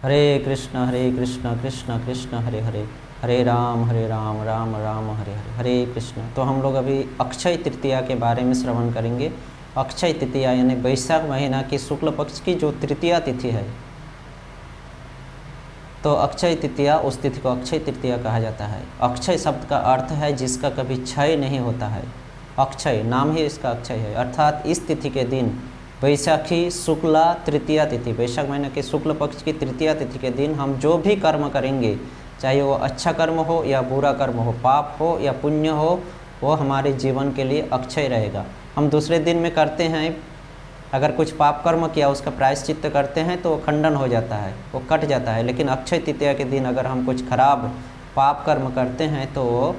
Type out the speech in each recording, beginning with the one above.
हरे कृष्ण कृष्ण कृष्ण हरे हरे, हरे राम राम राम हरे हरे, हरे कृष्ण। तो हम लोग अभी अक्षय तृतीया के बारे में श्रवण करेंगे। अक्षय तृतीया यानी वैशाख महीना की शुक्ल पक्ष की जो तृतीया तिथि है, तो अक्षय तृतीया, उस तिथि को अक्षय तृतीया कहा जाता है। अक्षय शब्द का अर्थ है जिसका कभी क्षय नहीं होता है। अक्षय नाम ही इसका अक्षय है, अर्थात इस तिथि के दिन वैशाखी शुक्ला तृतीया तिथि, वैशाख महीने के शुक्ल पक्ष की तृतीया तिथि के दिन हम जो भी कर्म करेंगे, चाहे वो अच्छा कर्म हो या बुरा कर्म हो, पाप हो या पुण्य हो, वो हमारे जीवन के लिए अक्षय रहेगा। हम दूसरे दिन में करते हैं, अगर कुछ पाप कर्म किया उसका प्रायश्चित्त करते हैं तो वो खंडन हो जाता है, वो कट जाता है। लेकिन अक्षय तृतीया के दिन अगर हम कुछ खराब पाप कर्म करते हैं तो वो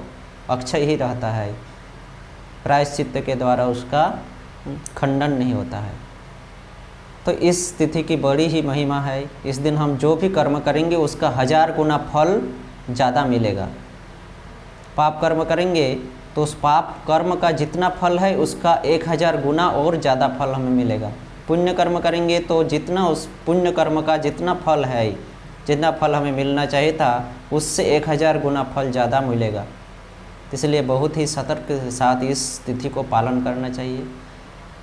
अक्षय ही रहता है, प्रायश्चित्त के द्वारा उसका खंडन नहीं होता है। तो इस तिथि की बड़ी ही महिमा है। इस दिन हम जो भी कर्म करेंगे उसका 1000 गुना फल ज़्यादा मिलेगा। पाप कर्म करेंगे तो उस पाप कर्म का जितना फल है उसका 1000 गुना और ज़्यादा फल हमें मिलेगा। पुण्य कर्म करेंगे तो जितना उस पुण्य कर्म का जितना फल है, जितना फल हमें मिलना चाहिए था, उससे 1000 गुना फल ज़्यादा मिलेगा। इसलिए बहुत ही सतर्क के साथ इस तिथि को पालन करना चाहिए।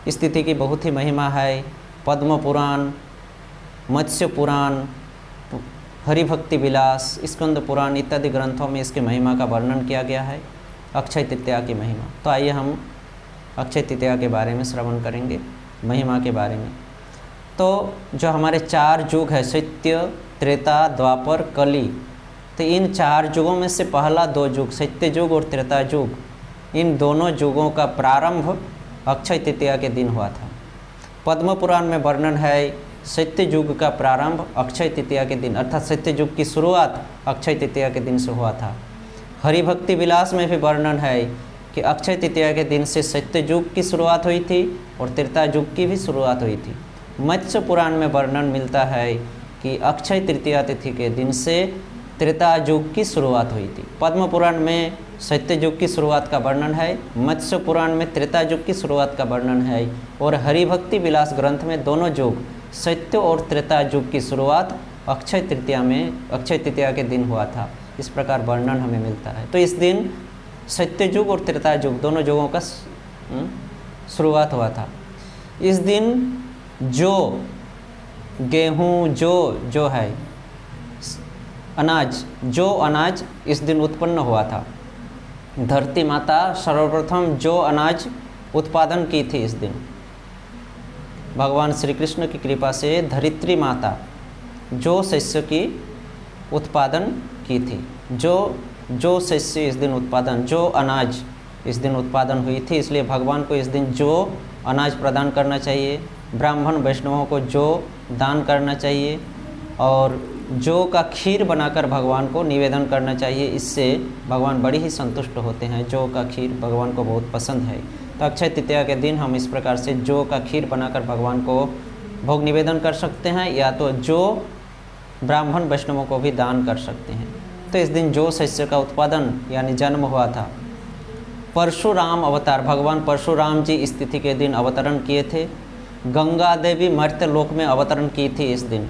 इस तिथि की बहुत ही महिमा है। पद्म पुराण, मत्स्य पुराण, हरिभक्ति विलास, स्कंद पुराण इत्यादि ग्रंथों में इसकी महिमा का वर्णन किया गया है, अक्षय तृतीया की महिमा। तो आइए हम अक्षय तृतीया के बारे में श्रवण करेंगे, महिमा के बारे में। तो जो हमारे 4 युग है, सत्य, त्रेता, द्वापर, कली, तो इन 4 युगों में से पहला 2 युग, सत्य युग और त्रेता युग, इन दोनों युगों का प्रारंभ अक्षय तृतीया के दिन हुआ था। पद्म पुराण में वर्णन है सत्य युग का प्रारंभ अक्षय तृतीया के दिन, अर्थात सत्य युग की शुरुआत अक्षय तृतीया के दिन से हुआ था। हरिभक्ति विलास में भी वर्णन है कि अक्षय तृतीया के दिन से सत्य युग की शुरुआत हुई थी और त्रेता युग की भी शुरुआत हुई थी। मत्स्य पुराण में वर्णन मिलता है कि अक्षय तृतीया तिथि के दिन से त्रेता युग की शुरुआत हुई थी। पद्म पुराण में सत्य युग की शुरुआत का वर्णन है, मत्स्य पुराण में त्रेता युग की शुरुआत का वर्णन है, और हरिभक्ति विलास ग्रंथ में दोनों युग, सत्य और त्रेता युग की शुरुआत अक्षय तृतीया में, अक्षय तृतीया के दिन हुआ था। इस प्रकार वर्णन हमें मिलता है। तो इस दिन सत्य युग और त्रेता युग दोनों युगों का शुरुआत हुआ था। इस दिन जो गेहूँ, जो है अनाज, जो अनाज इस दिन उत्पन्न हुआ था। धरती माता सर्वप्रथम जो अनाज उत्पादन की थी इस दिन, भगवान श्री कृष्ण की कृपा से धरित्री माता जो शस्य की उत्पादन की थी, जो शस्य इस दिन उत्पादन, जो अनाज इस दिन उत्पादन हुई थी, इसलिए भगवान को इस दिन जो अनाज प्रदान करना चाहिए। ब्राह्मण वैष्णवों को जो दान करना चाहिए और जौ का खीर बनाकर भगवान को निवेदन करना चाहिए। इससे भगवान बड़ी ही संतुष्ट होते हैं। जौ का खीर भगवान को बहुत पसंद है। तो अक्षय तृतीया के दिन हम इस प्रकार से जौ का खीर बनाकर भगवान को भोग निवेदन कर सकते हैं, या तो जौ ब्राह्मण वैष्णवों को भी दान कर सकते हैं। तो इस दिन जौ शस्य का उत्पादन यानी जन्म हुआ था। परशुराम अवतार, भगवान परशुराम जी इस तिथि के दिन अवतरण किए थे। गंगा देवी मर्त्यलोक में अवतरण की थी इस दिन।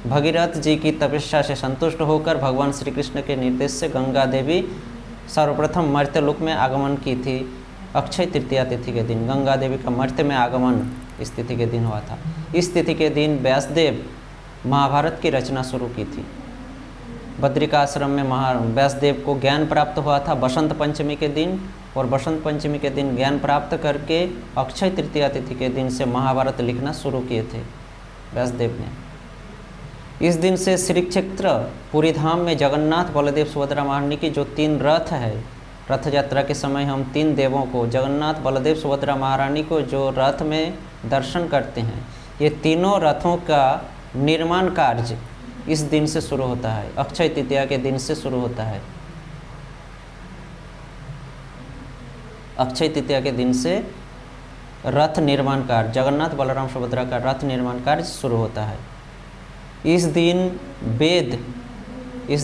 भगीरथ जी की तपस्या से संतुष्ट होकर भगवान श्री कृष्ण के निर्देश से गंगा देवी सर्वप्रथम मर्त्यलोक में आगमन की थी। अक्षय तृतीया तिथि के दिन गंगा देवी का मर्त्य में आगमन इस तिथि के दिन हुआ था। इस तिथि के दिन व्यासदेव महाभारत की रचना शुरू की थी। बद्रिकाश्रम में व्यासदेव को ज्ञान प्राप्त हुआ था बसंत पंचमी के दिन, और बसंत पंचमी के दिन ज्ञान प्राप्त करके अक्षय तृतीया तिथि के दिन से महाभारत लिखना शुरू किए थे व्यासदेव ने। इस दिन से श्री क्षेत्र पुरी धाम में जगन्नाथ, बलदेव, सुभद्रा, महारानी की जो 3 रथ है, रथ यात्रा के समय हम 3 देवों को, जगन्नाथ, बलदेव, सुभद्रा, महारानी को जो रथ में दर्शन करते हैं, ये तीनों रथों का निर्माण कार्य इस दिन से शुरू होता है, अक्षय तृतीया के दिन से शुरू होता है। अक्षय तृतीया के दिन से रथ निर्माण कार्य, जगन्नाथ, बलराम, सुभद्रा का रथ निर्माण कार्य शुरू होता है। इस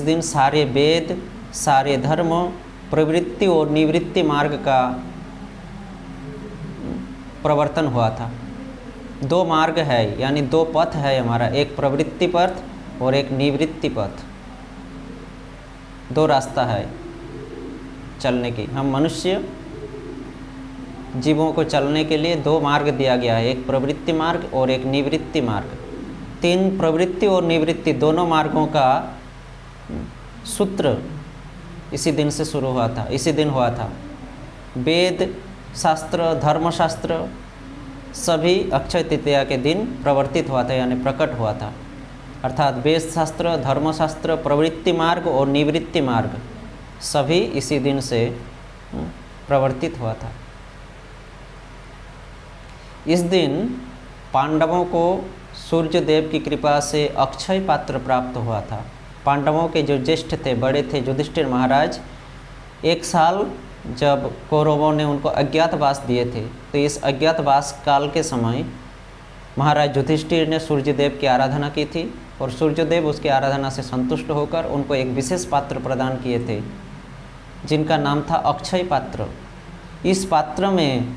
दिन सारे वेद, सारे धर्म, प्रवृत्ति और निवृत्ति मार्ग का प्रवर्तन हुआ था। 2 मार्ग है, यानी 2 पथ है हमारा, एक प्रवृत्ति पथ और एक निवृत्ति पथ। दो रास्ता है चलने की। हम मनुष्य जीवों को चलने के लिए दो मार्ग दिया गया है, एक प्रवृत्ति मार्ग और एक निवृत्ति मार्ग। तीन प्रवृत्ति और निवृत्ति दोनों मार्गों का सूत्र इसी दिन से शुरू हुआ था, इसी दिन हुआ था। वेद शास्त्र, धर्मशास्त्र सभी अक्षय तृतीया के दिन प्रवर्तित हुआ था, यानी प्रकट हुआ था। अर्थात वेद शास्त्र, धर्मशास्त्र, प्रवृत्ति मार्ग और निवृत्ति मार्ग सभी इसी दिन से प्रवर्तित हुआ था। इस दिन पांडवों को सूर्य देव की कृपा से अक्षय पात्र प्राप्त हुआ था। पांडवों के जो ज्येष्ठ थे, बड़े थे, युधिष्ठिर महाराज, एक साल जब कौरवों ने उनको अज्ञातवास दिए थे, तो इस अज्ञातवास काल के समय महाराज युधिष्ठिर ने सूर्यदेव की आराधना की थी और सूर्यदेव उसकी आराधना से संतुष्ट होकर उनको एक विशेष पात्र प्रदान किए थे, जिनका नाम था अक्षय पात्र। इस पात्र में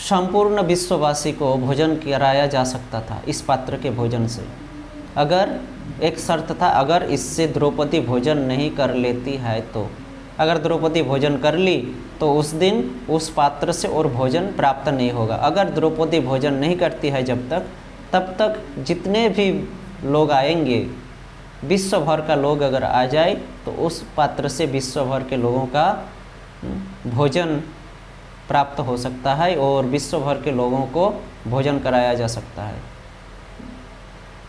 संपूर्ण विश्ववासी को भोजन कराया जा सकता था। इस पात्र के भोजन से, अगर एक शर्त था, अगर इससे द्रौपदी भोजन नहीं कर लेती है तो, अगर द्रौपदी भोजन कर ली तो उस दिन उस पात्र से और भोजन प्राप्त नहीं होगा। अगर द्रौपदी भोजन नहीं करती है जब तक, तब तक जितने भी लोग आएंगे, विश्व भर का लोग अगर आ जाए तो उस पात्र से विश्व भर के लोगों का भोजन प्राप्त हो सकता है और विश्व भर के लोगों को भोजन कराया जा सकता है।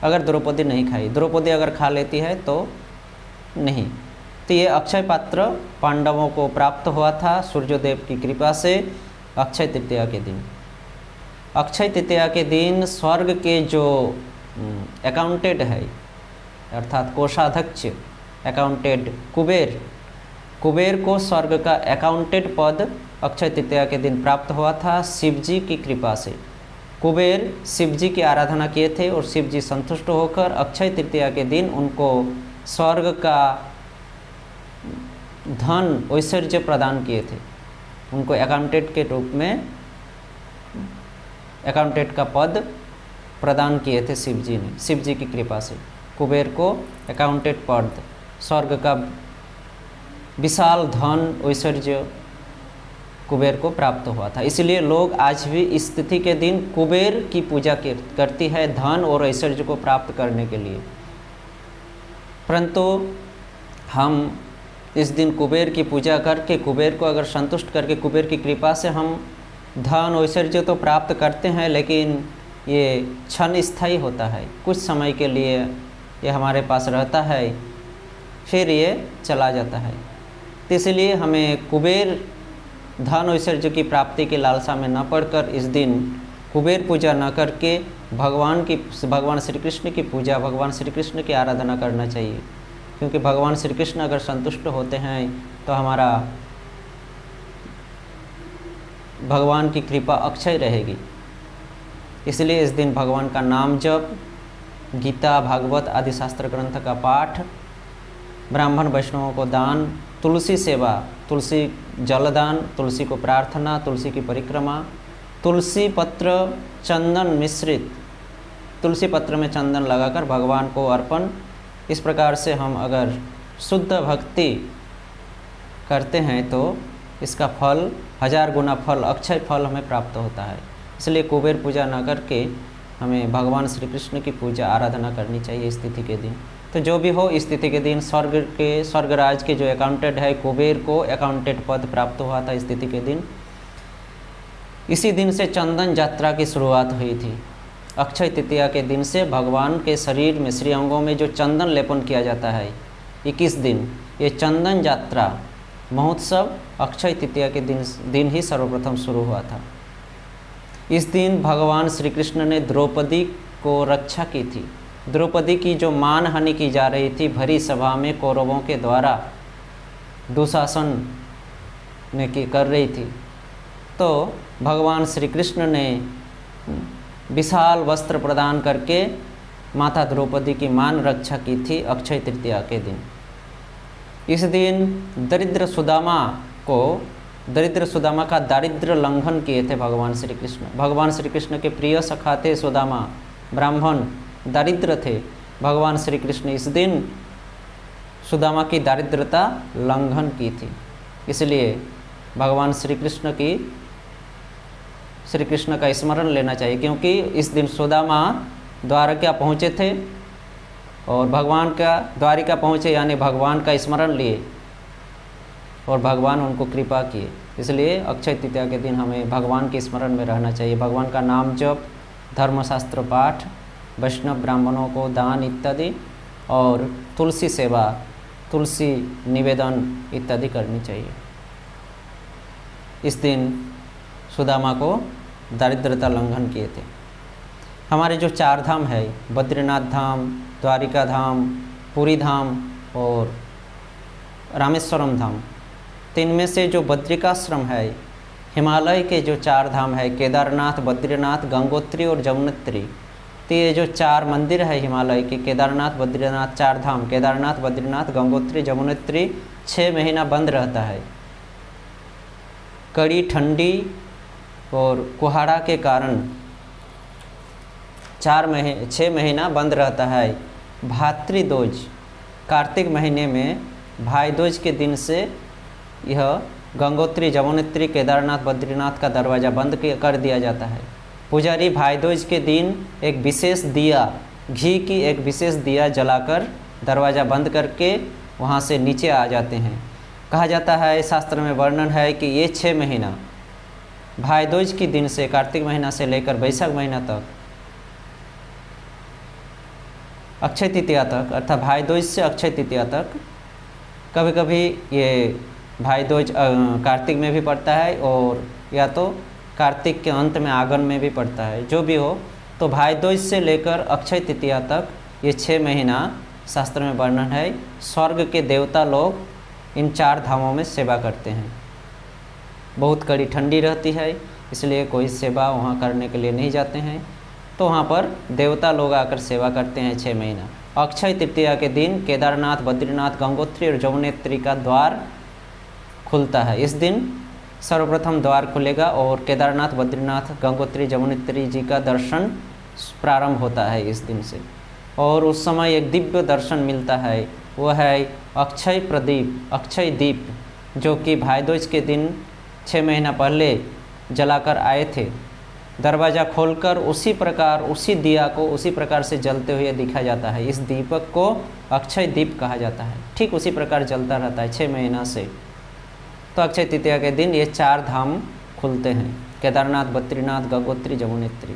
अगर द्रौपदी नहीं खाई, द्रौपदी अगर खा लेती है तो नहीं। तो ये अक्षय पात्र पांडवों को प्राप्त हुआ था सूर्यदेव की कृपा से अक्षय तृतीया के दिन। अक्षय तृतीया के दिन स्वर्ग के जो अकाउंटेंट है, अर्थात कोषाध्यक्ष, अकाउंटेंट कुबेर को स्वर्ग का अकाउंटेंट पद अक्षय तृतीया के दिन प्राप्त हुआ था शिव जी की कृपा से। कुबेर शिव जी की आराधना किए थे और शिव जी संतुष्ट होकर अक्षय तृतीया के दिन उनको स्वर्ग का धन ऐश्वर्य प्रदान किए थे। उनको अकाउंटेंट के रूप में अकाउंटेंट का पद प्रदान किए थे शिव जी ने, शिव जी की कृपा से। कुबेर को अकाउंटेंट पद, स्वर्ग का विशाल धन ऐश्वर्य कुबेर को प्राप्त हुआ था। इसलिए लोग आज भी इस तिथि के दिन कुबेर की पूजा करती है धन और ऐश्वर्य को प्राप्त करने के लिए। परंतु हम इस दिन कुबेर की पूजा करके, कुबेर को अगर संतुष्ट करके, कुबेर की कृपा से हम धन ऐश्वर्य तो प्राप्त करते हैं, लेकिन ये क्षण स्थायी होता है, कुछ समय के लिए ये हमारे पास रहता है, फिर ये चला जाता है। तो इसलिए हमें कुबेर धन ऐश्वर्य की प्राप्ति की लालसा में न पड़कर इस दिन कुबेर पूजा न करके भगवान श्री कृष्ण की पूजा, भगवान श्री कृष्ण की आराधना करना चाहिए। क्योंकि भगवान श्री कृष्ण अगर संतुष्ट होते हैं तो हमारा भगवान की कृपा अक्षय रहेगी। इसलिए इस दिन भगवान का नाम जप, गीता, भागवत आदि शास्त्र ग्रंथ का पाठ, ब्राह्मण वैष्णवों को दान, तुलसी सेवा, तुलसी जलदान, तुलसी को प्रार्थना, तुलसी की परिक्रमा, तुलसी पत्र चंदन मिश्रित, तुलसी पत्र में चंदन लगाकर भगवान को अर्पण, इस प्रकार से हम अगर शुद्ध भक्ति करते हैं तो इसका फल 1000 गुना फल, अक्षय फल हमें प्राप्त होता है। इसलिए कुबेर पूजा न करके हमें भगवान श्री कृष्ण की पूजा आराधना करनी चाहिए इस तिथि के दिन। तो जो भी हो, इस तिथि के दिन स्वर्गराज के जो अकाउंटेंट है कुबेर को अकाउंटेंट पद प्राप्त हुआ था इस तिथि के दिन। इसी दिन से चंदन यात्रा की शुरुआत हुई थी। अक्षय तृतीया के दिन से भगवान के शरीर में, श्री अंगों में जो चंदन लेपन किया जाता है 21 दिन, ये चंदन यात्रा महोत्सव अक्षय तृतीया के दिन ही सर्वप्रथम शुरू हुआ था। इस दिन भगवान श्री कृष्ण ने द्रौपदी को रक्षा की थी। द्रौपदी की जो मान हानि की जा रही थी भरी सभा में कौरवों के द्वारा, दुशासन ने की कर रही थी, तो भगवान श्री कृष्ण ने विशाल वस्त्र प्रदान करके माता द्रौपदी की मान रक्षा की थी अक्षय तृतीया के दिन। इस दिन दरिद्र सुदामा का दारिद्र्य लंघन किए थे भगवान श्री कृष्ण। भगवान श्री कृष्ण के प्रिय सखा थे सुदामा, ब्राह्मण, दरिद्र थे, भगवान श्री कृष्ण इस दिन सुदामा की दारिद्रता लंघन की थी। इसलिए भगवान श्री कृष्ण का स्मरण लेना चाहिए, क्योंकि इस दिन सुदामा द्वारका पहुँचे थे और भगवान का द्वारिका पहुँचे, यानी भगवान का स्मरण लिए और भगवान उनको कृपा किए। इसलिए अक्षय तृतीया के दिन हमें भगवान के स्मरण में रहना चाहिए। भगवान का नाम जप, धर्मशास्त्र पाठ, वैष्णव ब्राह्मणों को दान इत्यादि और तुलसी सेवा, तुलसी निवेदन इत्यादि करनी चाहिए। इस दिन सुदामा को दारिद्रता लंघन किए थे। हमारे जो 4 धाम है, बद्रीनाथ धाम, द्वारिका धाम, पुरी धाम और रामेश्वरम धाम, तीन में से जो बद्रिकाश्रम है, हिमालय के जो 4 धाम है, केदारनाथ, बद्रीनाथ, गंगोत्री और जमुनोत्री, तो ये जो 4 मंदिर है हिमालय के, केदारनाथ, बद्रीनाथ, 4 धाम, केदारनाथ, बद्रीनाथ, गंगोत्री, जमुनोत्री, 6 महीना बंद रहता है। कड़ी ठंडी और कुहाड़ा के कारण 6 महीना बंद रहता है। भाद्रद्वज, कार्तिक महीने में भाई दूज के दिन से यह गंगोत्री, जमुनोत्री, केदारनाथ, बद्रीनाथ का दरवाज़ा बंद कर दिया जाता है। पुजारी भाई दूज के दिन एक विशेष दिया, घी की एक विशेष दिया जलाकर दरवाज़ा बंद करके वहाँ से नीचे आ जाते हैं। कहा जाता है, शास्त्र में वर्णन है कि ये 6 महीना भाई दूज के दिन से, कार्तिक महीना से लेकर वैशाख महीना तक, अक्षय तृतीया तक, अर्थात भाई दूज से अक्षय तृतीया तक, कभी कभी ये भाई दूज कार्तिक में भी पड़ता है और या तो कार्तिक के अंत में आगन में भी पड़ता है। जो भी हो, तो भाई दूज से लेकर अक्षय तृतीया तक ये 6 महीना शास्त्र में वर्णन है। स्वर्ग के देवता लोग इन 4 धामों में सेवा करते हैं। बहुत कड़ी ठंडी रहती है, इसलिए कोई सेवा वहाँ करने के लिए नहीं जाते हैं, तो वहाँ पर देवता लोग आकर सेवा करते हैं 6 महीना। अक्षय तृतीया के दिन केदारनाथ, बद्रीनाथ, गंगोत्री और जमुनोत्री का द्वार खुलता है। इस दिन सर्वप्रथम द्वार खुलेगा और केदारनाथ, बद्रीनाथ, गंगोत्री, जमुनोत्री जी का दर्शन प्रारंभ होता है इस दिन से। और उस समय एक दिव्य दर्शन मिलता है, वह है अक्षय प्रदीप, अक्षय दीप, जो कि भाई दूज के दिन 6 महीना पहले जलाकर आए थे। दरवाज़ा खोलकर उसी प्रकार, उसी दिया को उसी प्रकार से जलते हुए दिखा जाता है। इस दीपक को अक्षय दीप कहा जाता है। ठीक उसी प्रकार जलता रहता है 6 महीना से। तो अक्षय तृतीया के दिन ये 4 धाम खुलते हैं, केदारनाथ, बद्रीनाथ, गंगोत्री, जमुनोत्री।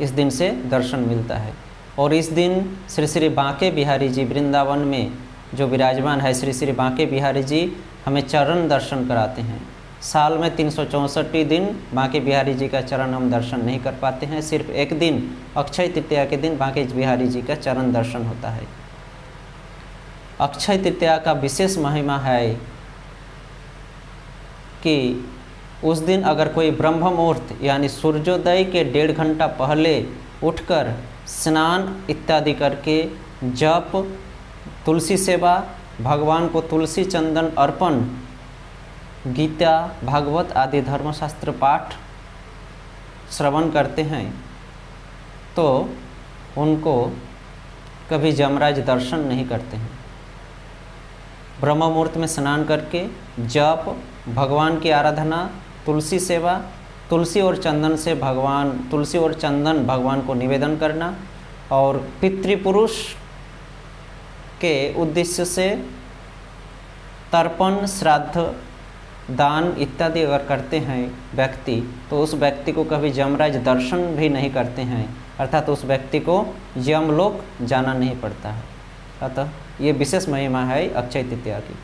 इस दिन से दर्शन मिलता है। और इस दिन श्री श्री बांके बिहारी जी वृंदावन में जो विराजमान है, श्री श्री बांके बिहारी जी हमें चरण दर्शन कराते हैं। साल में 364 दिन बांके बिहारी जी का चरण हम दर्शन नहीं कर पाते हैं। सिर्फ एक दिन, अक्षय तृतीया के दिन बांके बिहारी जी का चरण दर्शन होता है। अक्षय तृतीया का विशेष महिमा है कि उस दिन अगर कोई ब्रह्म मुहूर्त यानी सूर्योदय के 1.5 घंटा पहले उठकर स्नान इत्यादि करके जप, तुलसी सेवा, भगवान को तुलसी चंदन अर्पण, गीता, भागवत आदि धर्मशास्त्र पाठ श्रवण करते हैं, तो उनको कभी यमराज दर्शन नहीं करते हैं। ब्रह्म मुहूर्त में स्नान करके जप, भगवान की आराधना, तुलसी सेवा, तुलसी और चंदन भगवान को निवेदन करना और पितृपुरुष के उद्देश्य से तर्पण, श्राद्ध, दान इत्यादि अगर करते हैं व्यक्ति, तो उस व्यक्ति को कभी यमराज दर्शन भी नहीं करते हैं, अर्थात उस व्यक्ति को यमलोक जाना नहीं पड़ता है। अतः ये विशेष महिमा है अक्षय तृतीया की।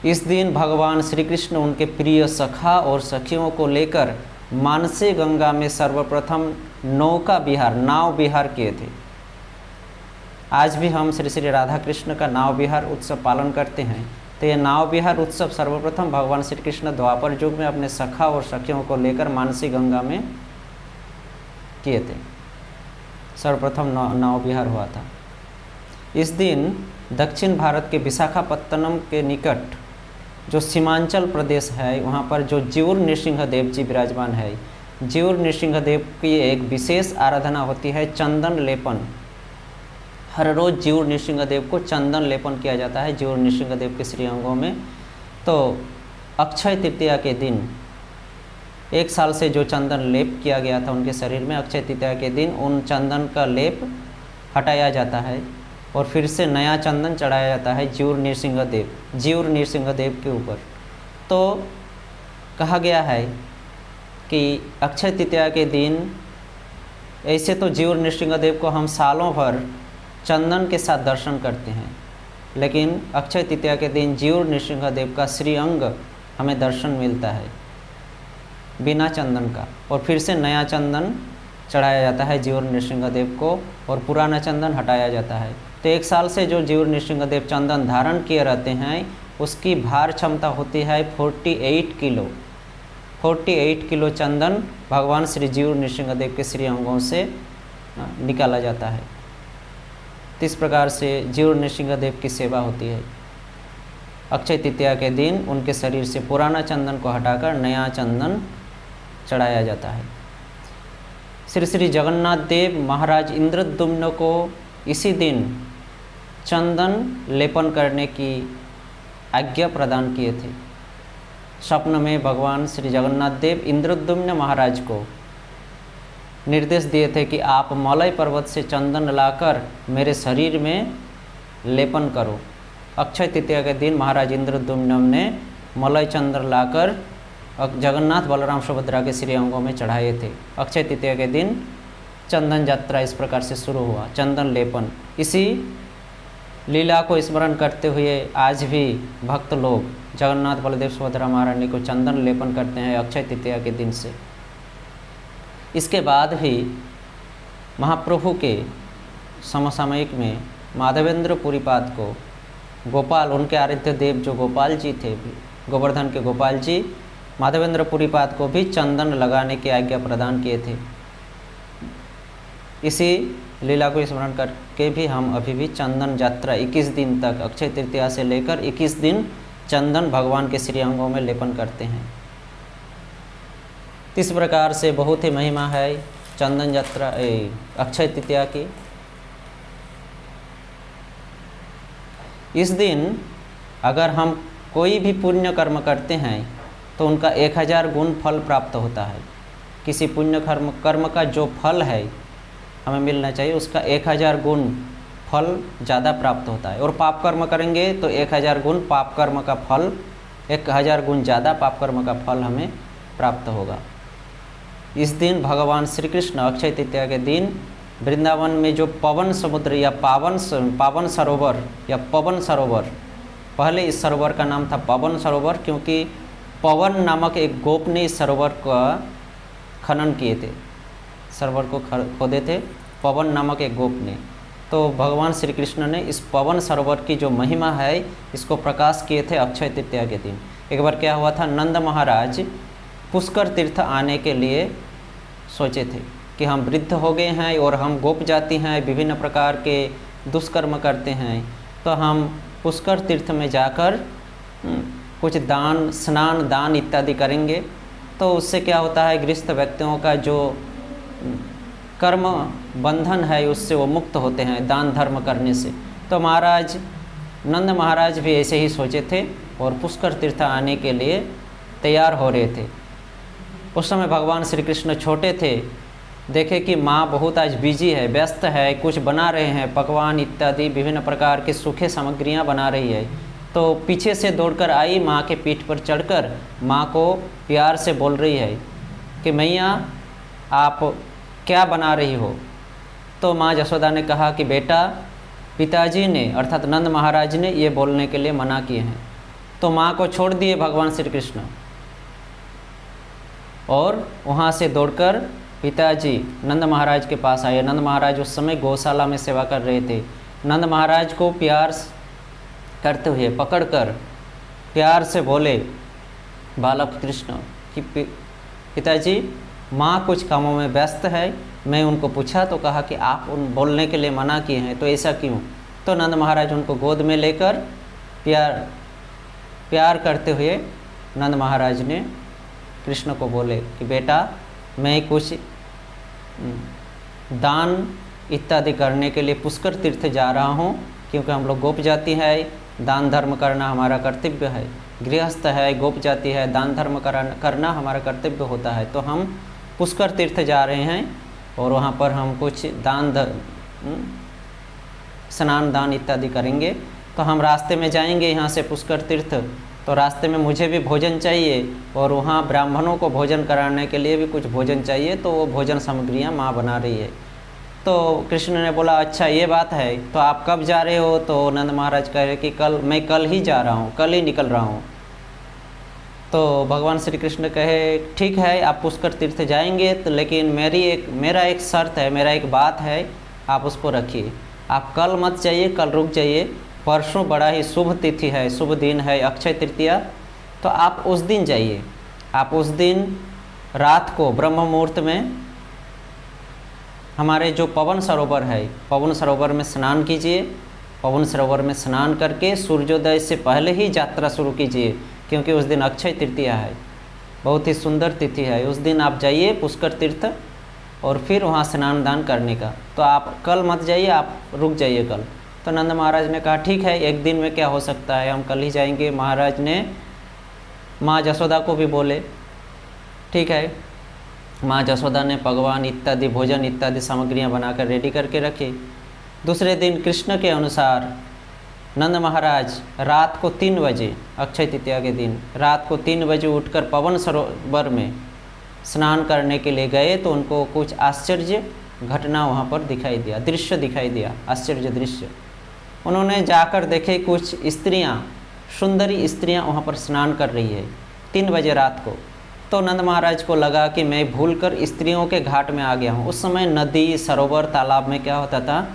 इस दिन भगवान श्री कृष्ण उनके प्रिय सखा और सखियों को लेकर मानसी गंगा में सर्वप्रथम नौका विहार, नाव विहार किए थे। आज भी हम श्री श्री राधा कृष्ण का नाव विहार उत्सव पालन करते हैं। तो ये नाव विहार उत्सव सर्वप्रथम भगवान श्री कृष्ण द्वापर युग में अपने सखा और सखियों को लेकर मानसी गंगा में किए थे। सर्वप्रथम नाव विहार हुआ था। इस दिन दक्षिण भारत के विशाखापत्तनम के निकट जो सीमांचल प्रदेश है, वहाँ पर जो जीउर नृसिंह देव जी विराजमान है, जीवर नृसिंहदेव की एक विशेष आराधना होती है चंदन लेपन। हर रोज़ जीवर नृसिंहदेव को चंदन लेपन किया जाता है जीवर नृसिंहदेव के श्री अंगों में। तो अक्षय तृतीया के दिन 1 साल से जो चंदन लेप किया गया था उनके शरीर में, अक्षय तृतीया के दिन उन चंदन का लेप हटाया जाता है और फिर से नया चंदन चढ़ाया जाता है जीवर नृसिंहदेव के ऊपर। तो कहा गया है कि अक्षय तृतीया के दिन, ऐसे तो जीवर नृसिंहदेव को हम सालों भर चंदन के साथ दर्शन करते हैं, लेकिन अक्षय तृतीया के दिन जीवर नृसिंहदेव का श्री अंग हमें दर्शन मिलता है बिना चंदन का, और फिर से नया चंदन चढ़ाया जाता है जीवर नृसिंहदेव को और पुराना चंदन हटाया जाता है। तो 1 साल से जो जीवर नृसिंहदेव चंदन धारण किए रहते हैं उसकी भार क्षमता होती है 48 किलो। 48 किलो चंदन भगवान श्री जीवर नृसिंहदेव के श्री अंगों से निकाला जाता है। तो इस प्रकार से जीवर नृसिंहदेव की सेवा होती है। अक्षय तृतीया के दिन उनके शरीर से पुराना चंदन को हटाकर नया चंदन चढ़ाया जाता है। श्री श्री जगन्नाथ देव महाराज इंद्रद्युम्न को इसी दिन चंदन लेपन करने की आज्ञा प्रदान किए थे। स्वप्न में भगवान श्री जगन्नाथ देव इंद्रद्युम्न महाराज को निर्देश दिए थे कि आप मलय पर्वत से चंदन लाकर मेरे शरीर में लेपन करो। अक्षय तृतीया के दिन महाराज इंद्रद्युम्न ने मलय चंदन लाकर जगन्नाथ बलराम सुभद्रा के श्री अंगों में चढ़ाए थे। अक्षय तृतीया के दिन चंदन यात्रा इस प्रकार से शुरू हुआ, चंदन लेपन। इसी लीला को स्मरण करते हुए आज भी भक्त लोग जगन्नाथ बलदेव सुभद्रा महारानी को चंदन लेपन करते हैं अक्षय तृतीया के दिन से। इसके बाद भी महाप्रभु के समसामयिक में माधवेंद्र पुरीपाद को गोपाल, उनके आराध्य देव जो गोपाल जी थे, गोवर्धन के गोपाल जी, माधवेंद्र पुरीपाद को भी चंदन लगाने की आज्ञा प्रदान किए थे। इसी लीला को स्मरण करके भी हम अभी भी चंदन यात्रा 21 दिन तक, अक्षय तृतीया से लेकर 21 दिन चंदन भगवान के श्री अंगों में लेपन करते हैं। इस प्रकार से बहुत ही महिमा है चंदन यात्रा अक्षय तृतीया की। इस दिन अगर हम कोई भी पुण्य कर्म करते हैं तो उनका 1000 गुण फल प्राप्त होता है। किसी पुण्य कर्म का जो फल है हमें मिलना चाहिए, उसका 1000 गुण फल ज़्यादा प्राप्त होता है। और पाप कर्म करेंगे तो 1000 गुण पाप कर्म का फल, 1000 गुण ज़्यादा पाप कर्म का फल हमें प्राप्त होगा। इस दिन भगवान श्री कृष्ण अक्षय तृतीया के दिन वृंदावन में जो पवन समुद्र या पावन सरोवर, पहले इस सरोवर का नाम था पवन सरोवर, क्योंकि पवन नामक एक गोप ने इस सरोवर का खनन किए थे, सरोवर को खोदे थे पवन नामक एक गोप ने। तो भगवान श्री कृष्ण ने इस पवन सरोवर की जो महिमा है इसको प्रकाश किए थे अक्षय तृतीया के दिन। एक बार क्या हुआ था, नंद महाराज पुष्कर तीर्थ आने के लिए सोचे थे कि हम वृद्ध हो गए हैं और हम गोप जाति हैं, विभिन्न प्रकार के दुष्कर्म करते हैं, तो हम पुष्कर तीर्थ में जाकर कुछ दान, स्नान, दान इत्यादि करेंगे। तो उससे क्या होता है, गृहस्थ व्यक्तियों का जो कर्म बंधन है उससे वो मुक्त होते हैं दान धर्म करने से। तो नंद महाराज भी ऐसे ही सोचे थे और पुष्कर तीर्थ आने के लिए तैयार हो रहे थे। उस समय भगवान श्री कृष्ण छोटे थे, देखे कि माँ बहुत आज बिजी है, व्यस्त है, कुछ बना रहे हैं, पकवान इत्यादि विभिन्न प्रकार की सूखे सामग्रियाँ बना रही है। तो पीछे से दौड़कर आई, माँ के पीठ पर चढ़कर माँ को प्यार से बोल रही है कि मैया आप क्या बना रही हो। तो माँ यशोदा ने कहा कि बेटा पिताजी ने अर्थात नंद महाराज ने ये बोलने के लिए मना किए हैं। तो माँ को छोड़ दिए भगवान श्री कृष्ण और वहाँ से दौड़कर पिताजी नंद महाराज के पास आए। नंद महाराज उस समय गौशाला में सेवा कर रहे थे। नंद महाराज को प्यार करते हुए पकड़कर प्यार से बोले बालक कृष्ण कि पिताजी माँ कुछ कामों में व्यस्त है, मैं उनको पूछा तो कहा कि आप उन बोलने के लिए मना किए हैं, तो ऐसा क्यों। तो नंद महाराज उनको गोद में लेकर प्यार करते हुए नंद महाराज ने कृष्ण को बोले कि बेटा मैं कुछ दान इत्यादि करने के लिए पुष्कर तीर्थ जा रहा हूँ, क्योंकि हम लोग गोप जाति है, दान धर्म करना हमारा कर्तव्य है। गृहस्थ है, गोप जाति है, दान धर्म करना हमारा कर्तव्य होता है। तो हम पुष्कर तीर्थ जा रहे हैं और वहाँ पर हम कुछ स्नान दान इत्यादि करेंगे। तो हम रास्ते में जाएंगे यहाँ से पुष्कर तीर्थ, तो रास्ते में मुझे भी भोजन चाहिए और वहाँ ब्राह्मणों को भोजन कराने के लिए भी कुछ भोजन चाहिए। तो वो भोजन सामग्रियाँ माँ बना रही है। तो कृष्ण ने बोला अच्छा ये बात है, तो आप कब जा रहे हो? तो नंद महाराज कह रहे कि मैं कल ही जा रहा हूँ, कल ही निकल रहा हूँ। तो भगवान श्री कृष्ण कहे ठीक है, आप पुष्कर तीर्थ जाएंगे तो, लेकिन मेरा एक शर्त है, मेरा एक बात है, आप उसको रखिए। आप कल मत जाइए, कल रुक जाइए। परसों बड़ा ही शुभ तिथि है, शुभ दिन है, अक्षय तृतीया। तो आप उस दिन जाइए। आप उस दिन रात को ब्रह्म मुहूर्त में हमारे जो पवन सरोवर है, पवन सरोवर में स्नान कीजिए। पवन सरोवर में स्नान करके सूर्योदय से पहले ही यात्रा शुरू कीजिए, क्योंकि उस दिन अक्षय तृतीया है, बहुत ही सुंदर तिथि है। उस दिन आप जाइए पुष्कर तीर्थ और फिर वहाँ स्नान दान करने का। तो आप कल मत जाइए, आप रुक जाइए कल। तो नंद महाराज ने कहा ठीक है, एक दिन में क्या हो सकता है, हम कल ही जाएंगे। महाराज ने माँ जसोदा को भी बोले ठीक है। माँ जसोदा ने पकवान इत्यादि भोजन इत्यादि सामग्रियाँ बनाकर रेडी करके रखी। दूसरे दिन कृष्ण के अनुसार नंद महाराज रात को 3 बजे, अक्षय तृतीया के दिन रात को 3 बजे उठकर पवन सरोवर में स्नान करने के लिए गए। तो उनको कुछ आश्चर्य घटना वहाँ पर दिखाई दिया, दृश्य दिखाई दिया, आश्चर्य दृश्य। उन्होंने जाकर देखे कुछ स्त्रियाँ, सुंदरी स्त्रियाँ वहाँ पर स्नान कर रही है 3 बजे रात को। तो नंद महाराज को लगा कि मैं भूलकर स्त्रियों के घाट में आ गया हूँ। उस समय नदी, सरोवर, तालाब में क्या होता था,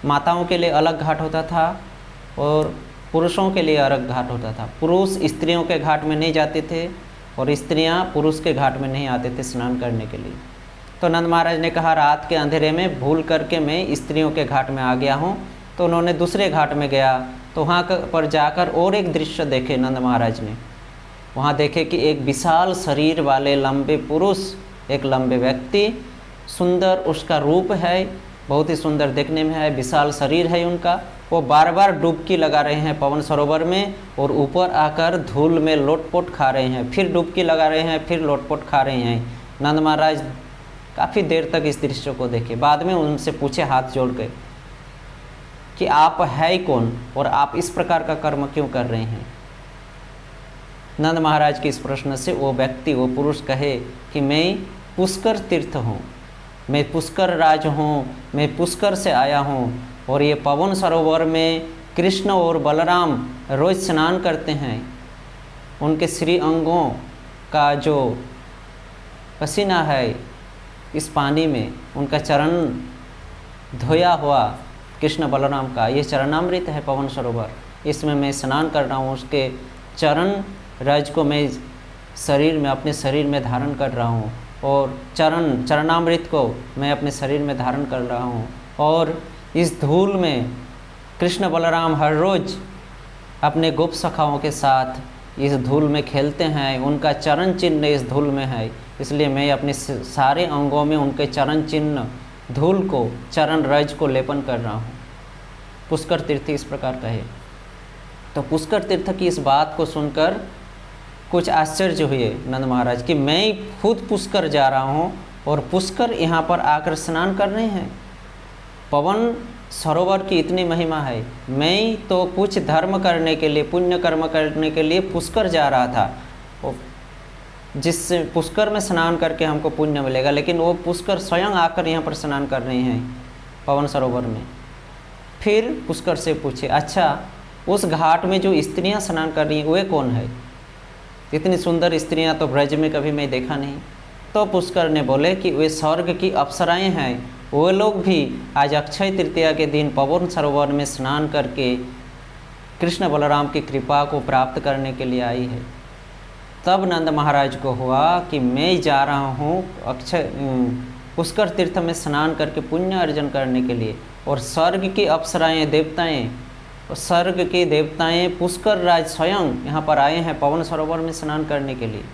माताओं के लिए अलग घाट होता था और पुरुषों के लिए अलग घाट होता था। पुरुष स्त्रियों के घाट में नहीं जाते थे और स्त्रियां पुरुष के घाट में नहीं आते थे स्नान करने के लिए। तो नंद महाराज ने कहा रात के अंधेरे में भूल करके मैं स्त्रियों के घाट में आ गया हूँ। तो उन्होंने दूसरे घाट में गया, तो वहाँ पर जाकर और एक दृश्य देखे नंद महाराज ने। वहाँ देखे कि एक विशाल शरीर वाले लंबे पुरुष, एक लंबे व्यक्ति, सुंदर उसका रूप है, बहुत ही सुंदर देखने में है, विशाल शरीर है उनका। वो बार बार डुबकी लगा रहे हैं पवन सरोवर में और ऊपर आकर धूल में लोटपोट खा रहे हैं, फिर डुबकी लगा रहे हैं, फिर लोटपोट खा रहे हैं। नंद महाराज काफ़ी देर तक इस दृश्य को देखे। बाद में उनसे पूछे हाथ जोड़ के कि आप है कौन और आप इस प्रकार का कर्म क्यों कर रहे हैं। नंद महाराज के इस प्रश्न से वो व्यक्ति, वो पुरुष कहे कि मैं पुष्कर तीर्थ हूँ, मैं पुष्कर राज हूँ, मैं पुष्कर से आया हूँ और ये पवन सरोवर में कृष्ण और बलराम रोज स्नान करते हैं। उनके श्री अंगों का जो पसीना है इस पानी में, उनका चरण धोया हुआ कृष्ण बलराम का ये चरणामृत है पवन सरोवर, इसमें मैं स्नान कर रहा हूँ। उसके चरण रज को मैं शरीर में, अपने शरीर में धारण कर रहा हूँ और चरणामृत को मैं अपने शरीर में धारण कर रहा हूँ। और इस धूल में कृष्ण बलराम हर रोज़ अपने गोप सखाओं के साथ इस धूल में खेलते हैं, उनका चरण चिन्ह इस धूल में है, इसलिए मैं अपने सारे अंगों में उनके चरण चिन्ह, धूल को, चरण रज को लेपन कर रहा हूँ। पुष्कर तीर्थ इस प्रकार कहे। तो पुष्कर तीर्थ की इस बात को सुनकर कुछ आश्चर्य हुए नंद महाराज कि मैं खुद पुष्कर जा रहा हूँ और पुष्कर यहाँ पर आकर स्नान कर रहे हैं। पवन सरोवर की इतनी महिमा है, मैं तो कुछ धर्म करने के लिए, पुण्य कर्म करने के लिए पुष्कर जा रहा था, जिससे पुष्कर में स्नान करके हमको पुण्य मिलेगा, लेकिन वो पुष्कर स्वयं आकर यहाँ पर स्नान कर रहे हैं पवन सरोवर में। फिर पुष्कर से पूछे अच्छा उस घाट में जो स्त्रियाँ स्नान कर रही हैं वे कौन है? इतनी सुंदर स्त्रियाँ तो ब्रज में कभी मैं देखा नहीं। तो पुष्कर ने बोले कि वे स्वर्ग की अप्सराएं हैं, वो लोग भी आज अक्षय तृतीया के दिन पवन सरोवर में स्नान करके कृष्ण बलराम की कृपा को प्राप्त करने के लिए आई है। तब नंद महाराज को हुआ कि मैं जा रहा हूँ पुष्कर तीर्थ में स्नान करके पुण्य अर्जन करने के लिए, और स्वर्ग की अप्सराएं, देवताएं, और स्वर्ग के देवताएं पुष्कर राज स्वयं यहाँ पर आए हैं पवन सरोवर में स्नान करने के लिए।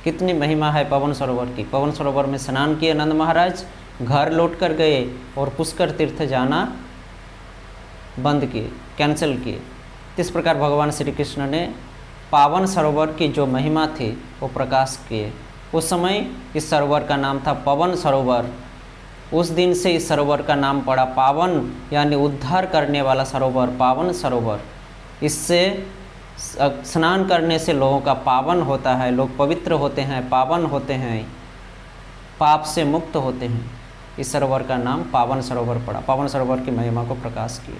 कितनी महिमा है पवन सरोवर की। पवन सरोवर में स्नान किए नंद महाराज, घर लौट कर गए और पुष्कर तीर्थ जाना बंद किए, कैंसिल किए। इस प्रकार भगवान श्री कृष्ण ने पावन सरोवर की जो महिमा थी वो प्रकाश किए। उस समय इस सरोवर का नाम था पवन सरोवर। उस दिन से इस सरोवर का नाम पड़ा पावन, यानी उद्धार करने वाला सरोवर, पावन सरोवर। इससे स्नान करने से लोगों का पावन होता है, लोग पवित्र होते हैं, पावन होते हैं, पाप से मुक्त होते हैं। इस सरोवर का नाम पावन सरोवर पड़ा। पावन सरोवर की महिमा को प्रकाश किए।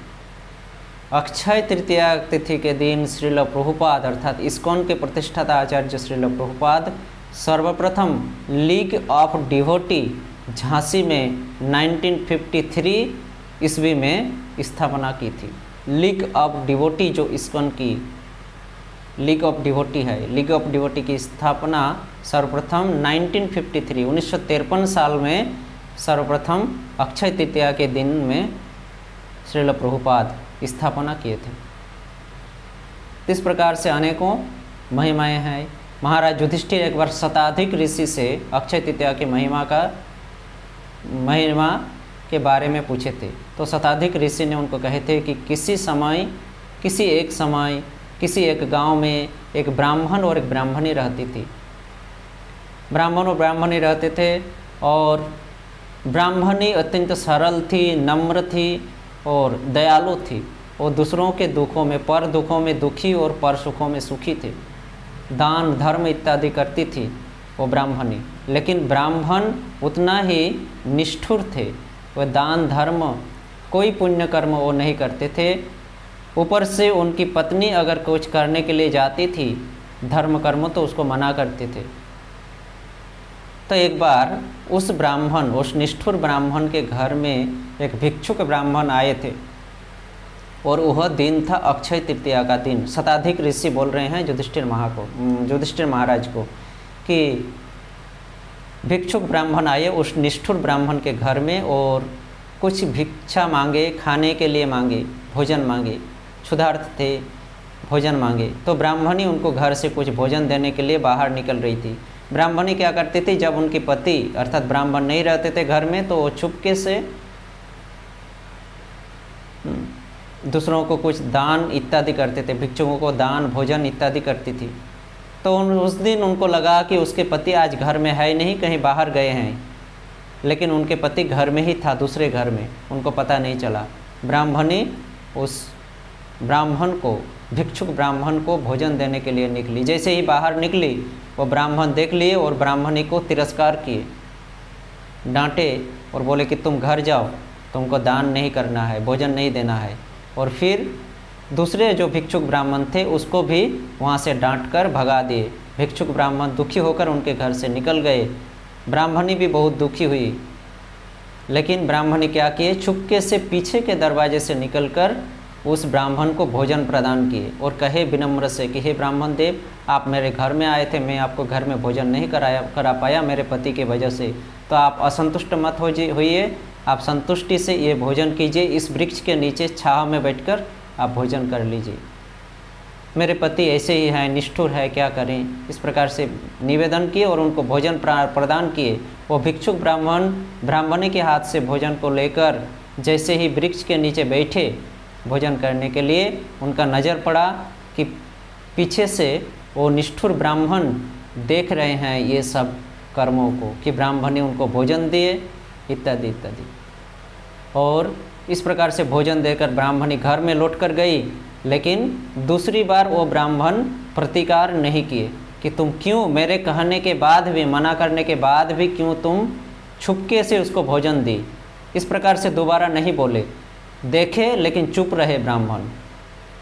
अक्षय तृतीया तिथि के दिन श्रील प्रभुपाद अर्थात इस्कॉन के प्रतिष्ठाता आचार्य श्रील प्रभुपाद सर्वप्रथम लीग ऑफ डिवोटी झांसी में 1953 ईस्वी में स्थापना की थी। लीग ऑफ डिवोटी जो इस्कॉन की लीग ऑफ डिवोटी है, लीग ऑफ डिवोटी की स्थापना सर्वप्रथम 1953 साल में सर्वप्रथम अक्षय तृतीया के दिन में श्रील प्रभुपाद स्थापना किए थे। इस प्रकार से अनेकों महिमाएं हैं। महाराज युधिष्ठिर एक बार शताधिक ऋषि से अक्षय तृतीया की महिमा के बारे में पूछे थे। तो शताधिक ऋषि ने उनको कहे थे कि किसी एक गांव में एक ब्राह्मण और एक ब्राह्मणी रहती थी। ब्राह्मण और ब्राह्मणी रहते थे और ब्राह्मणी अत्यंत सरल थी, नम्र थी और दयालु थी। वो दूसरों के दुखों में, पर दुखों में दुखी और पर सुखों में सुखी थी। दान धर्म इत्यादि करती थी वो ब्राह्मणी। लेकिन ब्राह्मण उतना ही निष्ठुर थे। वह दान धर्म, कोई पुण्य कर्म वो नहीं करते थे। ऊपर से उनकी पत्नी अगर कुछ करने के लिए जाती थी धर्म कर्म, तो उसको मना करते थे। तो एक बार उस निष्ठुर ब्राह्मण के घर में एक भिक्षुक ब्राह्मण आए थे और वह दिन था अक्षय तृतीया का दिन। शताधिक ऋषि बोल रहे हैं युधिष्ठिर महाराज को कि भिक्षुक ब्राह्मण आए उस निष्ठुर ब्राह्मण के घर में और कुछ भिक्षा मांगे, खाने के लिए मांगे, भोजन मांगे, क्षुधार्त थे, भोजन मांगे। तो ब्राह्मणी उनको घर से कुछ भोजन देने के लिए बाहर निकल रही थी। ब्राह्मणी क्या करती थी, जब उनके पति अर्थात ब्राह्मण नहीं रहते थे घर में, तो वो चुपके से दूसरों को कुछ दान इत्यादि करते थे, भिक्षुकों को दान भोजन इत्यादि करती थी। तो उस दिन उनको लगा कि उसके पति आज घर में है ही नहीं, कहीं बाहर गए हैं। लेकिन उनके पति घर में ही था, दूसरे घर में, उनको पता नहीं चला। ब्राह्मणी उस ब्राह्मण को, भिक्षुक ब्राह्मण को भोजन देने के लिए निकली। जैसे ही बाहर निकली वो ब्राह्मण देख लिए और ब्राह्मणी को तिरस्कार किए, डांटे और बोले कि तुम घर जाओ, तुमको दान नहीं करना है, भोजन नहीं देना है। और फिर दूसरे जो भिक्षुक ब्राह्मण थे उसको भी वहाँ से डांट कर भगा दिए। भिक्षुक ब्राह्मण दुखी होकर उनके घर से निकल गए। ब्राह्मणी भी बहुत दुखी हुई। लेकिन ब्राह्मणी क्या किए, चुपके से पीछे के दरवाजे से निकलकर उस ब्राह्मण को भोजन प्रदान किए और कहे विनम्र से कि हे ब्राह्मण देव, आप मेरे घर में आए थे, मैं आपको घर में भोजन नहीं करा पाया मेरे पति की वजह से, तो आप असंतुष्ट मत होइए, आप संतुष्टि से ये भोजन कीजिए, इस वृक्ष के नीचे छाँव में बैठकर आप भोजन कर लीजिए। मेरे पति ऐसे ही हैं, निष्ठुर है, क्या करें। इस प्रकार से निवेदन किए और उनको भोजन प्रदान किए। वो भिक्षुक ब्राह्मणी के हाथ से भोजन को लेकर जैसे ही वृक्ष के नीचे बैठे भोजन करने के लिए, उनका नज़र पड़ा कि पीछे से वो निष्ठुर ब्राह्मण देख रहे हैं ये सब कर्मों को, कि ब्राह्मण ने उनको भोजन दिए इत्यादि इत्यादि। और इस प्रकार से भोजन देकर ब्राह्मणी घर में लौट कर गई। लेकिन दूसरी बार वो ब्राह्मण प्रतिकार नहीं किए कि तुम क्यों, मेरे कहने के बाद भी, मना करने के बाद भी क्यों तुम छुपके से उसको भोजन दी। इस प्रकार से दोबारा नहीं बोले, देखे लेकिन चुप रहे ब्राह्मण।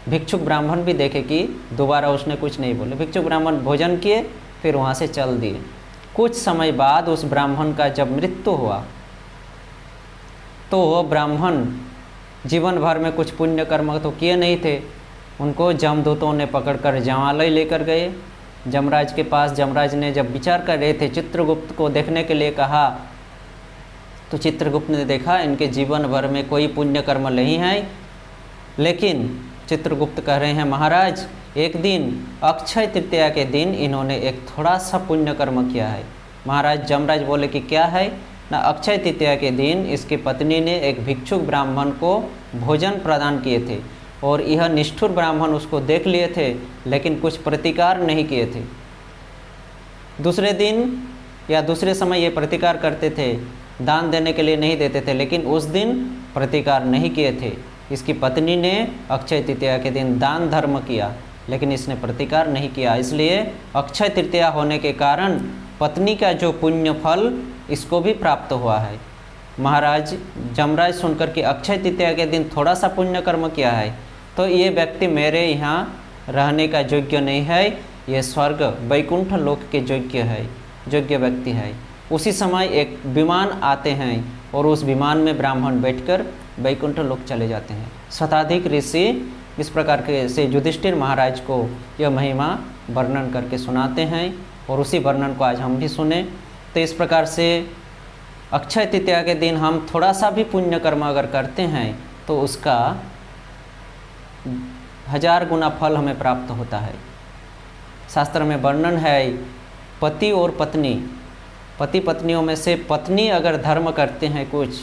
भिक्षुक ब्राह्मण भी देखे कि दोबारा उसने कुछ नहीं बोले। भिक्षुक ब्राह्मण भोजन किए, फिर वहाँ से चल दिए। कुछ समय बाद उस ब्राह्मण का जब मृत्यु हुआ तो वह ब्राह्मण जीवन भर में कुछ पुण्य कर्म तो किए नहीं थे। उनको जमदूतों ने पकड़कर जमालय लेकर गए जमराज के पास। जमराज ने जब विचार कर रहे थे, चित्रगुप्त को देखने के लिए कहा, तो चित्रगुप्त ने देखा इनके जीवन भर में कोई पुण्य कर्म नहीं है। लेकिन चित्रगुप्त कह रहे हैं, महाराज एक दिन अक्षय तृतीया के दिन इन्होंने एक थोड़ा सा पुण्य कर्म किया है। महाराज जमराज बोले कि क्या है ना, अक्षय तृतीया के दिन इसकी पत्नी ने एक भिक्षुक ब्राह्मण को भोजन प्रदान किए थे और यह निष्ठुर ब्राह्मण उसको देख लिए थे लेकिन कुछ प्रतिकार नहीं किए थे। दूसरे दिन या दूसरे समय ये प्रतिकार करते थे, दान देने के लिए नहीं देते थे, लेकिन उस दिन प्रतिकार नहीं किए थे। इसकी पत्नी ने अक्षय तृतीया के दिन दान धर्म किया लेकिन इसने प्रतिकार नहीं किया, इसलिए अक्षय तृतीया होने के कारण पत्नी का जो पुण्य फल इसको भी प्राप्त हुआ है। महाराज जमराज सुनकर कि अक्षय तृतीया के दिन थोड़ा सा पुण्य कर्म किया है तो ये व्यक्ति मेरे यहाँ रहने का योग्य नहीं है, ये स्वर्ग वैकुंठ लोक के योग्य व्यक्ति है। उसी समय एक विमान आते हैं और उस विमान में ब्राह्मण बैठकर वैकुंठ लोक चले जाते हैं। शताधिक ऋषि इस प्रकार के से युधिष्ठिर महाराज को यह महिमा वर्णन करके सुनाते हैं और उसी वर्णन को आज हम भी सुने। तो इस प्रकार से अक्षय तृतीया के दिन हम थोड़ा सा भी पुण्य कर्म अगर करते हैं तो उसका 1000 गुना फल हमें प्राप्त होता है। शास्त्र में वर्णन है पति और पत्नी, पति पत्नियों में से पत्नी अगर धर्म करते हैं, कुछ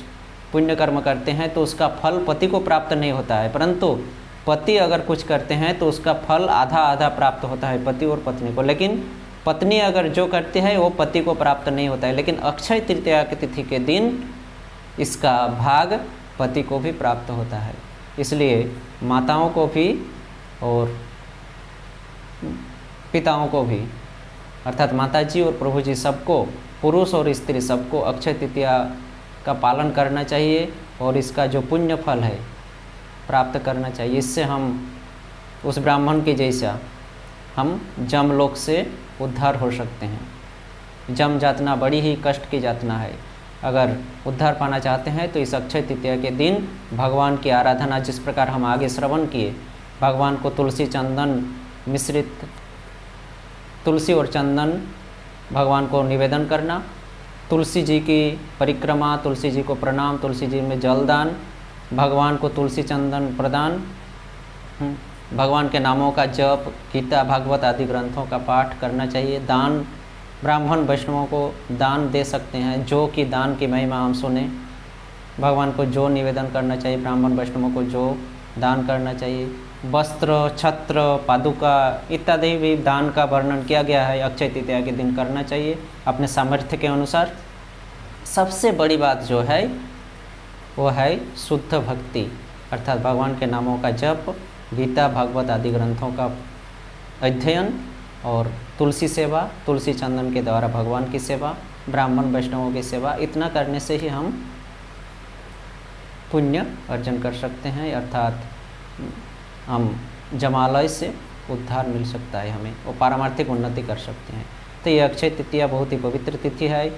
पुण्य कर्म करते हैं तो उसका फल पति को प्राप्त नहीं होता है, परंतु पति अगर कुछ करते हैं तो उसका फल आधा आधा प्राप्त होता है पति और पत्नी को। लेकिन पत्नी अगर जो करती है वो पति को प्राप्त नहीं होता है, लेकिन अक्षय तृतीया की तिथि के दिन इसका भाग पति को भी प्राप्त होता है। इसलिए माताओं को भी और पिताओं को भी, अर्थात माताजी और प्रभु जी सबको, पुरुष और स्त्री सबको अक्षय तृतीया का पालन करना चाहिए और इसका जो पुण्य फल है प्राप्त करना चाहिए। इससे हम उस ब्राह्मण के जैसा हम जमलोक से उद्धार हो सकते हैं। जम जातना बड़ी ही कष्ट की जातना है। अगर उद्धार पाना चाहते हैं तो इस अक्षय तृतीया के दिन भगवान की आराधना, जिस प्रकार हम आगे श्रवण किए, भगवान को तुलसी चंदन मिश्रित, तुलसी और चंदन भगवान को निवेदन करना, तुलसी जी की परिक्रमा, तुलसी जी को प्रणाम, तुलसी जी में जलदान, भगवान को तुलसी चंदन प्रदान, भगवान के नामों का जप, गीता भागवत आदि ग्रंथों का पाठ करना चाहिए। दान, ब्राह्मण वैष्णवों को दान दे सकते हैं, जो कि दान की महिमा हम सुने। भगवान को जो निवेदन करना चाहिए, ब्राह्मण वैष्णवों को जो दान करना चाहिए। वस्त्र, छत्र, पादुका इत्यादि भी दान का वर्णन किया गया है, अक्षय तृतीया के दिन करना चाहिए अपने सामर्थ्य के अनुसार। सबसे बड़ी बात जो है वो है शुद्ध भक्ति, अर्थात भगवान के नामों का जप, गीता भागवत आदि ग्रंथों का अध्ययन और तुलसी सेवा, तुलसी चंदन के द्वारा भगवान की सेवा, ब्राह्मण वैष्णवों की सेवा, इतना करने से ही हम पुण्य अर्जन कर सकते हैं, अर्थात हम जमालय से उद्धार मिल सकता है हमें, और पारमार्थिक उन्नति कर सकते हैं। तो ये अक्षय तृतीया बहुत ही पवित्र तिथि है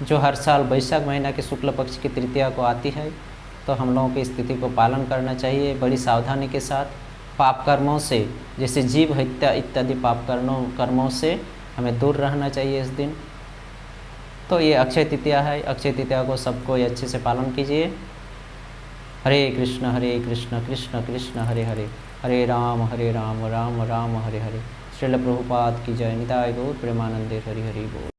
जो हर साल वैशाख महीना के शुक्ल पक्ष की तृतीया को आती है। तो हम लोगों को इस तिथि को पालन करना चाहिए बड़ी सावधानी के साथ। पाप कर्मों से, जैसे जीव हत्या इत्यादि पाप कर्मों से हमें दूर रहना चाहिए इस दिन। तो ये अक्षय तृतीया है, अक्षय तृतीया को सबको अच्छे से पालन कीजिए। हरे कृष्ण कृष्ण कृष्ण हरे हरे, हरे राम राम राम हरे हरे। श्रील प्रभुपाद की जय। निताय गौर प्रेमानंदे हरि हरि बोल।